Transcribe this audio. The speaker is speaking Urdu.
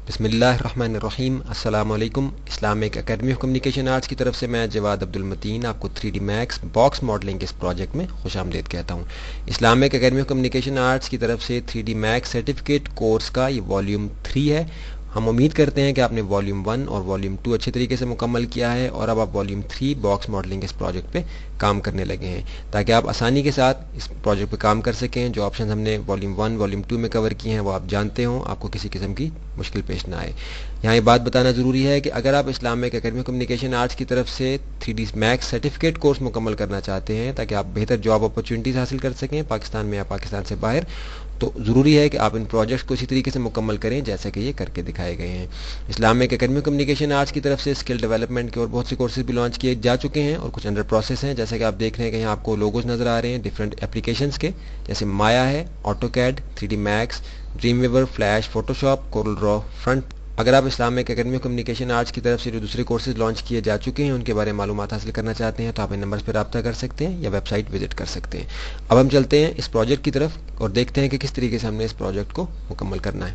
بسم اللہ الرحمن الرحیم۔ السلام علیکم۔ Islamic academy of communication arts کی طرف سے میں جواد عبدالمتین آپ کو 3D میکس باکس ماڈلنگ کے اس پروجیکٹ میں خوش آمدید کہتا ہوں۔ Islamic academy of communication arts کی طرف سے 3D میکس سرٹیفکیٹ کورس کا یہ والیوم 3 ہے۔ ہم امید کرتے ہیں کہ آپ نے والیوم 1 اور والیوم 2 اچھے طریقے سے مکمل کیا ہے اور اب آپ والیوم 3 باکس ماڈلنگ کے اس پروجیکٹ پہ کام کرنے لگے ہیں تاکہ آپ آسانی کے ساتھ اس پروجیکٹ پہ کام کر سکیں۔ جو آپشنز ہم نے والیوم 1 والیوم 2 میں کور کیے ہیں وہ آپ جانتے ہوں، آپ کو کسی قسم کی مشکل پیش نہ آئے۔ یہاں یہ بات بتانا ضروری ہے کہ اگر آپ Islamic academy of communication arts کی طرف سے 3D میکس سرٹیفکیٹ کورس مکمل کرنا چاہتے ہیں تاکہ آپ بہتر جاب اپرچونیٹیز حاصل کر سکیں پاکستان میں یا پاکستان سے باہر، تو ضروری ہے کہ آپ ان پروجیکٹس کو اسی طریقے سے مکمل کریں جیسے کہ یہ کر کے دکھائے گئے ہیں۔ Islamic academy of communication arts کی طرف سے اسکل ڈیولپمنٹ کے اور بہت سے کورسز بھی لانچ کیے جا چکے ہیں اور کچھ انڈر پروسیس ہیں، جیسے کہ آپ دیکھ رہے ہیں کہ یہاں آپ کو لوگوز نظر آ رہے ہیں ڈفرینٹ اپلیکیشنز کے، جیسے مایا ہے، آٹو کیڈ، 3D میکس، ڈریم ویور، فلیش، فوٹو شاپ، کورل ڈرا، فرنٹ۔ اگر آپ Islamic academy of communication arts کی طرف سے جو دوسرے کورسز لانچ کیے جا چکے ہیں ان کے بارے میں معلومات حاصل کرنا چاہتے ہیں تو آپ ان نمبرز پر رابطہ کر سکتے ہیں یا ویب سائٹ وزٹ کر سکتے ہیں۔ اب ہم چلتے ہیں اس پروجیکٹ کی طرف اور دیکھتے ہیں کہ کس طریقے سے ہم نے اس پروجیکٹ کو مکمل کرنا ہے۔